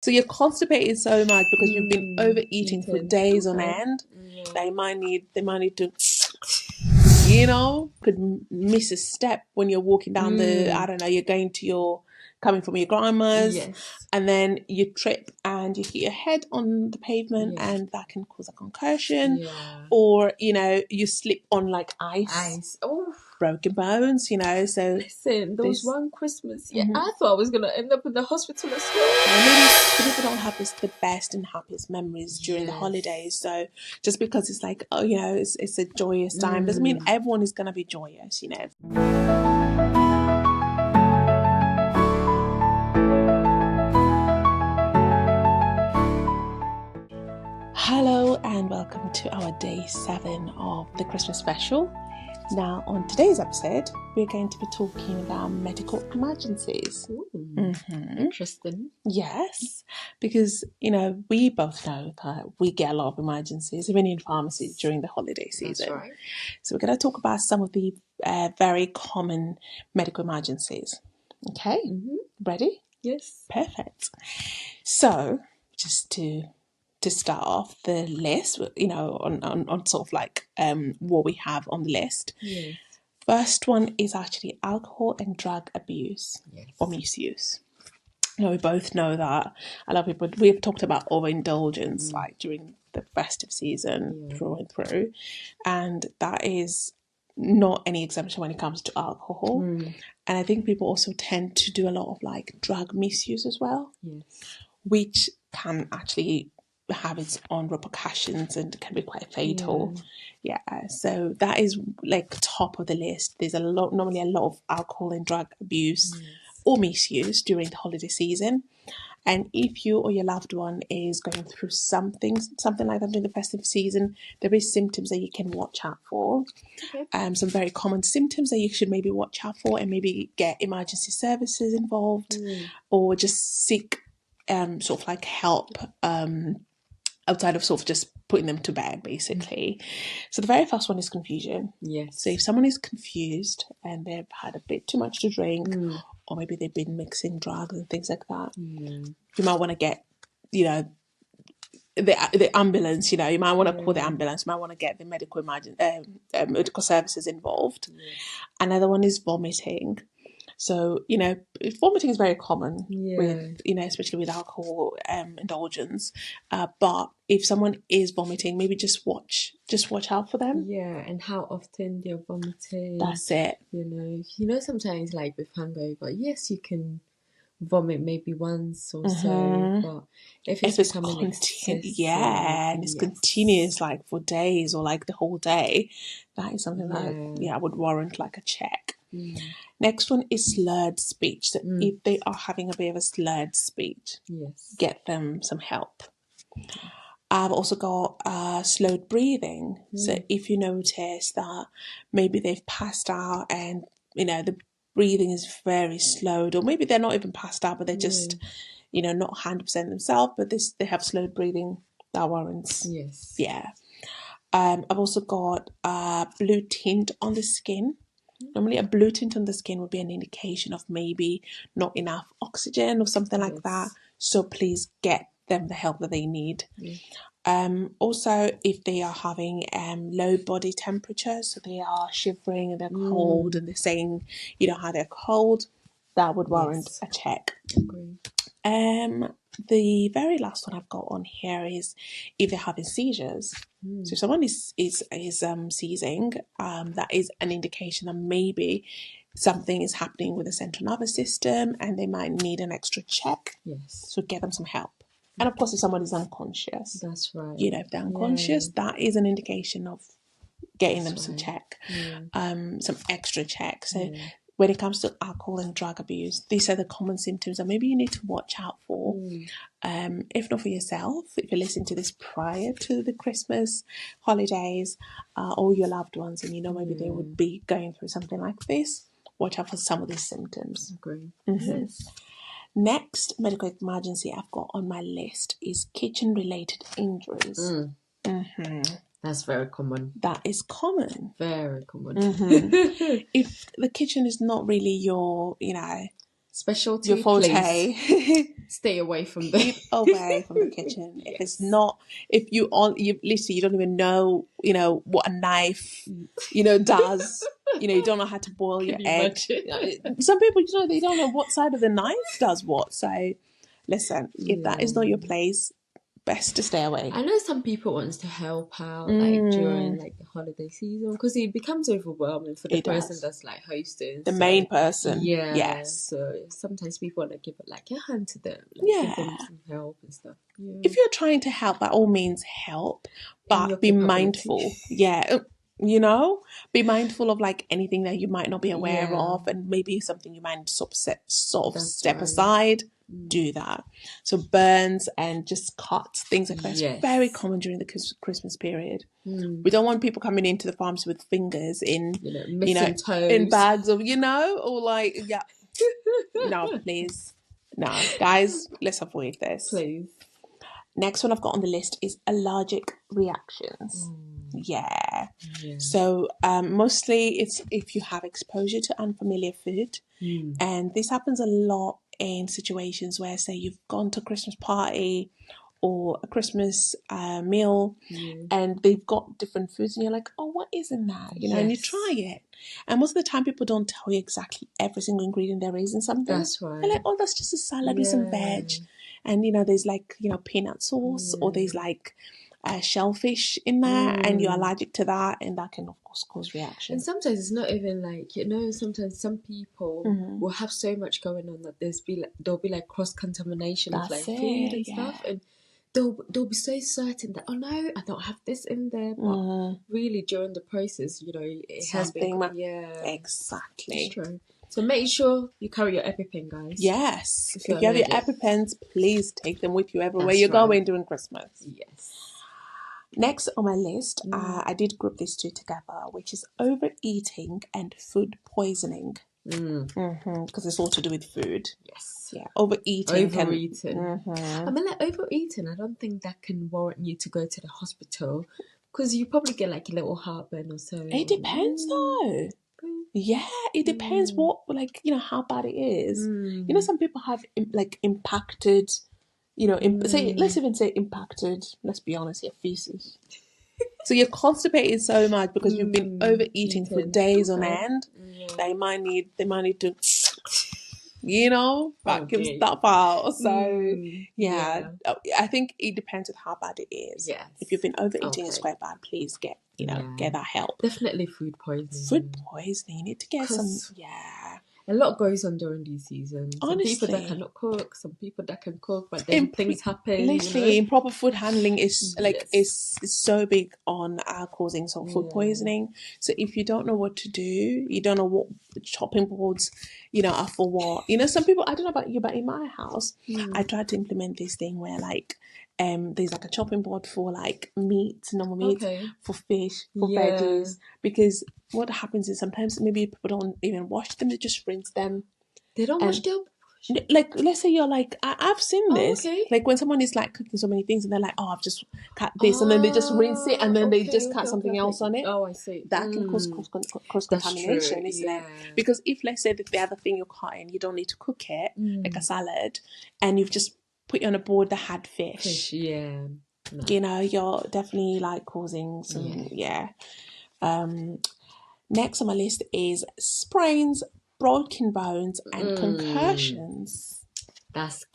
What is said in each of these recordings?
So you're constipated so much because you've been overeating for days on end. They might need to, could miss a step when you're walking down I don't know, you're coming from your grandma's, and then you trip and you hit your head on the pavement, and that can cause a concussion, or you slip on like ice. Oh, broken bones, so listen, there was one Christmas, I thought I was gonna end up in the hospital as well. Maybe people don't have the best and happiest memories during the holidays. So just because it's like, it's a joyous time doesn't mean everyone is gonna be joyous, Hello and welcome to our day 7 of the Christmas special. Now, on today's episode, we're going to be talking about medical emergencies. Interesting. Yes, because, we both know that we get a lot of emergencies, even in pharmacies during the holiday season. That's right. So we're going to talk about some of the very common medical emergencies. Okay, ready? Yes. Perfect. So, just to start off the list, on sort of like what we have on the list. Yes. First one is actually alcohol and drug abuse or misuse. We both know that a lot of people, we've talked about overindulgence like during the festive season through and through, and that is not any exemption when it comes to alcohol. And I think people also tend to do a lot of like drug misuse as well, which can actually have its own repercussions and can be quite fatal. So that is like top of the list. There's normally a lot of alcohol and drug abuse or misuse during the holiday season. And if you or your loved one is going through something like that during the festive season, there is symptoms that you can watch out for. Some very common symptoms that you should maybe watch out for, and maybe get emergency services involved, or just seek sort of like help outside of sort of just putting them to bed, basically. So the very first one is confusion. So if someone is confused and they've had a bit too much to drink, or maybe they've been mixing drugs and things like that, you might want to get, the ambulance. You might want to call the ambulance. You might want to get the medical services involved. Another one is vomiting. So, vomiting is very common with, especially with alcohol indulgence. But if someone is vomiting, maybe just watch out for them. And how often they're vomiting. That's it. Sometimes like with hangover, yes, you can vomit maybe once or so, but if it's becoming excessive, and it's continuous like for days or like the whole day, that is something that would warrant like a check. Next one is slurred speech. So if they are having a bit of a slurred speech, get them some help. I've also got slowed breathing. So if you notice that maybe they've passed out and the breathing is very slowed, or maybe they're not even passed out, but they're just not 100% themselves, but they have slowed breathing, that warrants. I've also got blue tint on the skin. Normally a blue tint on the skin would be an indication of maybe not enough oxygen or something like that. So please get them the help that they need. Also, if they are having low body temperature, so they are shivering and they're cold and they're saying, how they're cold, that would warrant a check. The very last one I've got on here is if they're having seizures. So if someone is seizing, that is an indication that maybe something is happening with the central nervous system and they might need an extra check. So get them some help. And of course, if someone is unconscious, that's right. If they're unconscious, that is an indication of getting them some check, some extra check. So when it comes to alcohol and drug abuse, these are the common symptoms that maybe you need to watch out for. If not for yourself, if you're listening to this prior to the Christmas holidays, or your loved ones, and maybe they would be going through something like this, watch out for some of these symptoms. Next medical emergency I've got on my list is kitchen-related injuries. That's very common. That is common. Very common. If the kitchen is not really your, specialty, your forte. please stay away from Keep away from the kitchen. If it's not, if you literally you don't even know, what a knife, does. You don't know how to boil your egg. Some people, they don't know what side of the knife does what. So, listen, if that is not your place, best to stay away. I know some people wants to help out like during like the holiday season because it becomes overwhelming for the person that's like hosting. The main person. Yeah. Yes. So sometimes people want to give it like a hand to them. Like, give them some help and stuff. Yeah. If you're trying to help, by all means help. But be mindful. Yeah. Be mindful of like anything that you might not be aware of, and maybe something you might sort of step aside. Do that. So burns and just cuts, things like that. It's very common during the Christmas period. We don't want people coming into the farms with fingers in, toes. in bags of, or like, yeah. No, please. No, guys, let's avoid this. Please. Next one I've got on the list is allergic reactions. Yeah. So mostly it's if you have exposure to unfamiliar food. And this happens a lot in situations where, say, you've gone to a Christmas party or a Christmas meal and they've got different foods and you're like, oh, what is in that? And you try it. And most of the time people don't tell you exactly every single ingredient there is in something. That's right. They're like, oh, that's just a salad with some veg. And, there's like, peanut sauce or there's like shellfish in there and you're allergic to that, and that can of course cause reaction. And sometimes it's not even like, sometimes some people will have so much going on that there'll be like cross-contamination of like food and stuff, and they'll be so certain that, oh no, I don't have this in there, but really during the process, it has been exactly. It's true. So make sure you carry your EpiPen, guys. Yes. If you have your EpiPens, please take them with you everywhere you're going during Christmas. Yes. Next on my list, I did group these two together, which is overeating and food poisoning. Because it's all to do with food. Yes. Yeah. Overeating. I mean, like overeating, I don't think that can warrant you to go to the hospital, because you probably get like a little heartburn or so. It depends though. Yeah, it depends what, like, how bad it is. Some people have like impacted, let's even say impacted, let's be honest here, feces. So you're constipated so much because you've been overeating for days on end. They might need to, vacuum stuff out. So I think it depends on how bad it is. Yes. If you've been overeating, it's quite bad. Please get get that help. Definitely food poisoning. Food poisoning. You need to get some. Yeah. A lot goes on during these seasons. Honestly. Some people that cannot cook, some people that can cook, but then things happen. Literally, improper food handling is is so big on causing some food poisoning. So if you don't know what to do, you don't know what chopping boards, are for what. Some people, I don't know about you, but in my house, I tried to implement this thing where like there's like a chopping board for like meat, normal meat, for fish, for veggies, because what happens is sometimes maybe people don't even wash them, they just rinse them. They don't wash them? Like, let's say you're like, I've seen this. Like when someone is like cooking so many things and they're like, oh, I've just cut this, and then they just rinse it and then they just cut something else on it. Oh, I see. That can cause contamination, isn't it? Because if, let's say that the other thing you're cutting, you don't need to cook it, like a salad, and you've just put it on a board that had fish. No. You're definitely like causing some, Next on my list is sprains, broken bones, and concussions. That's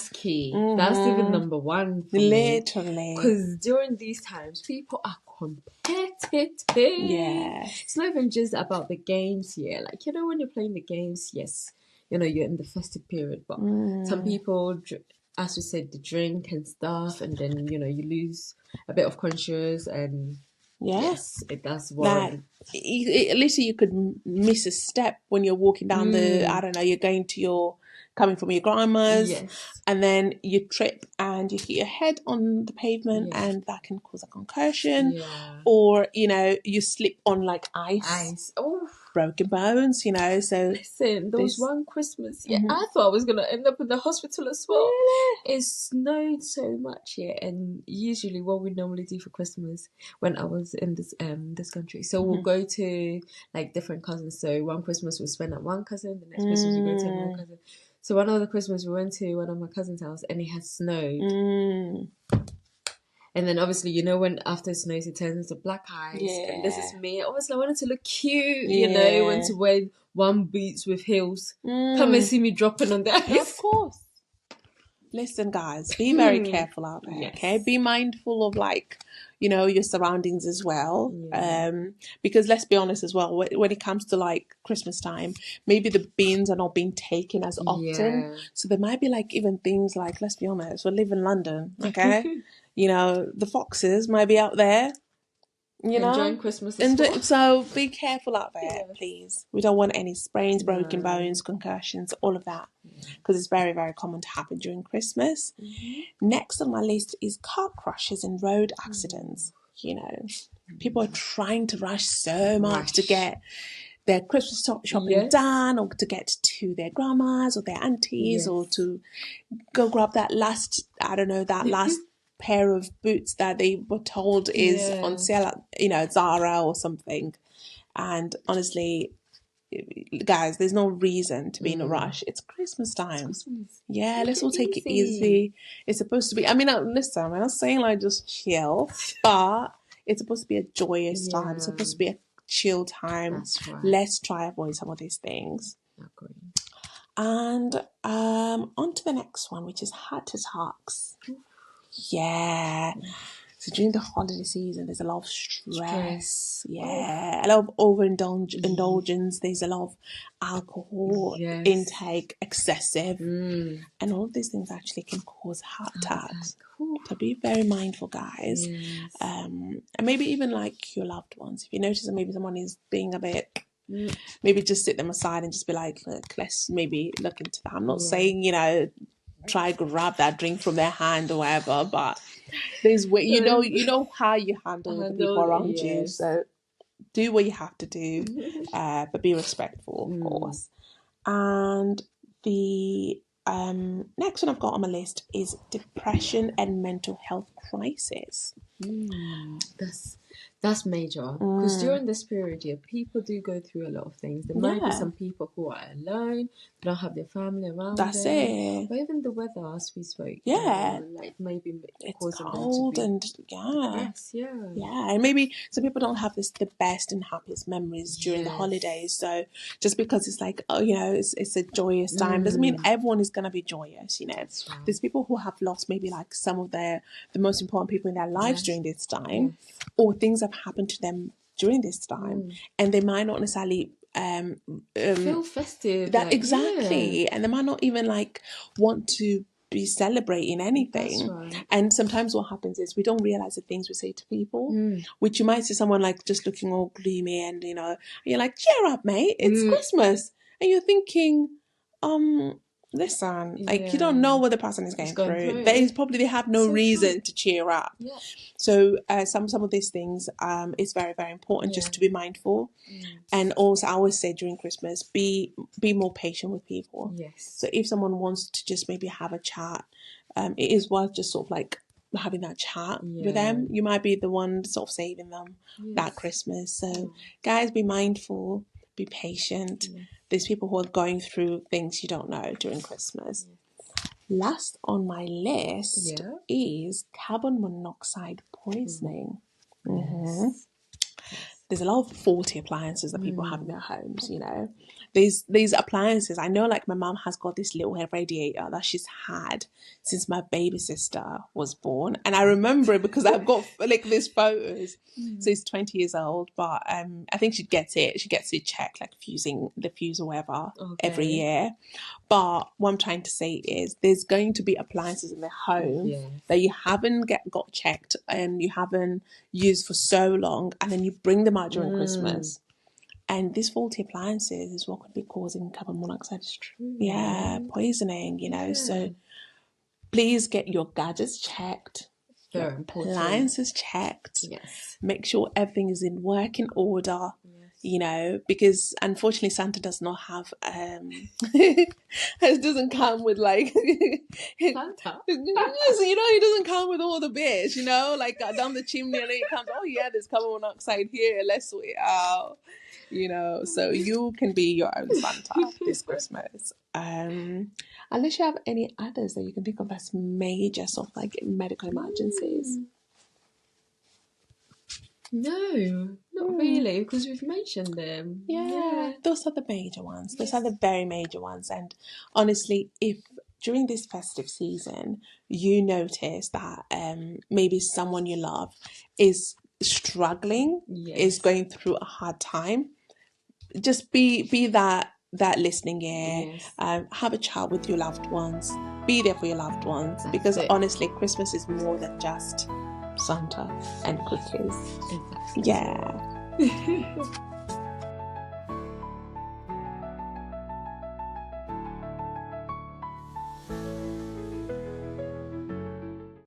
key. That's even number one for literally. Because during these times, people are competitive. Yeah. It's not even just about the games here. Like, when you're playing the games, yes, you're in the festive period, but some people, as we said, the drink and stuff, and then, you lose a bit of conscience, and yes, it does worry. At least you could miss a step when you're walking down the, I don't know, you're going to your coming from your grandma's, and then you trip and you hit your head on the pavement, and that can cause a concussion, or you slip on like ice. Oh, broken bones, so listen, there was one Christmas, I thought I was gonna end up in the hospital as well. Really? It snowed so much, and usually what we normally do for Christmas when I was in this country, so we'll go to like different cousins. So one Christmas we'll spend at one cousin, the next Christmas we go to another cousin. So one other Christmas we went to one of my cousin's house, and it had snowed. And then obviously, when after it snows, it turns into black ice. Yeah. And this is me. Obviously, I wanted to look cute, wanted to wear one boots with heels. Come and see me dropping on the ice. Yeah, of course. Listen, guys, be very careful out there, okay? Be mindful of, your surroundings as well. Yeah. Because let's be honest as well, when it comes to, Christmas time, maybe the bins are not being taken as often. Yeah. So there might be, even things like, let's be honest, we live in London, okay? The foxes might be out there, enjoying Christmas so be careful out there, please. We don't want any sprains, broken bones, concussions, all of that, because it's very, very common to happen during Christmas. Next on my list is car crashes and road accidents. People are trying to rush so much to get their Christmas shopping done, or to get to their grandmas or their aunties, or to go grab that last pair of boots that they were told is on sale at Zara or something. And honestly, guys, there's no reason to be in a rush. It's Christmas time. Let's all take it easy. It's supposed to be, listen, I'm not saying just chill, but it's supposed to be a joyous time. It's supposed to be a chill time. That's right. Let's try avoid some of these things. Okay. And on to the next one, which is heart attacks. Yeah. So during the holiday season, there's a lot of stress. Yeah. A lot of overindulgence. There's a lot of alcohol intake, excessive. And all of these things actually can cause heart attacks. So be very mindful, guys. Yes. And maybe even your loved ones. If you notice that maybe someone is being a bit... Maybe just sit them aside and just be like, look, let's maybe look into that. I'm not saying, try grab that drink from their hand or whatever, but there's way you know how you handle the people around you, so do what you have to do, but be respectful, of course. And the next one I've got on my list is depression and mental health crisis. That's major, because during this period, people do go through a lot of things. There might be some people who are alone, don't have their family around them. It. But even the weather, as we spoke, maybe it's causing cold them to be depressed, and maybe some people don't have the best and happiest memories during the holidays. So just because it's it's a joyous time doesn't mean everyone is going to be joyous. There's people who have lost maybe some of the most important people in their lives during this time, or things have happened to them during this time, and they might not necessarily feel festive. And they might not even want to be celebrating anything. That's right. And sometimes what happens is we don't realize the things we say to people, which you might see someone just looking all gloomy, and you're like, cheer up, mate, it's Christmas, and you're thinking, listen, you don't know what the person is going through. They have no reason to cheer up. Yeah. So some of these things, it's very, very important just to be mindful. And also, I always say during Christmas, be more patient with people. Yes. So if someone wants to just maybe have a chat, it is worth just sort of having that chat with them. You might be the one sort of saving them that Christmas. So guys, be mindful, be patient. There's people who are going through things you don't know during Christmas. Last on my list is carbon monoxide poisoning. Yes. There's a lot of faulty appliances that people have in their homes, These appliances, I know my mum has got this little radiator that she's had since my baby sister was born. And I remember it because I've got these photos. So it's 20 years old, but I think she gets it checked, fusing the fuse or whatever every year. But what I'm trying to say is there's going to be appliances in the home that you haven't got checked and you haven't used for so long, and then you bring them out during Christmas. And these faulty appliances is what could be causing carbon monoxide. Yeah, poisoning, you know. So please get your gadgets checked, your appliances checked. Yes. Make sure everything is in working order. You know, because unfortunately Santa does not have it doesn't come with like Santa. you know, he doesn't come with all the bits, you know, like down the chimney and then it comes, oh yeah, there's carbon monoxide here, let's sort it out, you know. So you can be your own Santa this Christmas. Unless you have any others that you can think of as major sort of like medical emergencies. No, not really, because we've mentioned them. Yeah, those are the major ones. Those are the very major ones. And honestly, if during this festive season you notice that maybe someone you love is struggling, is going through a hard time, just be that listening ear. Have a chat with your loved ones. Be there for your loved ones. Because honestly, Christmas is more than just Santa and cookies. Exactly. Yeah.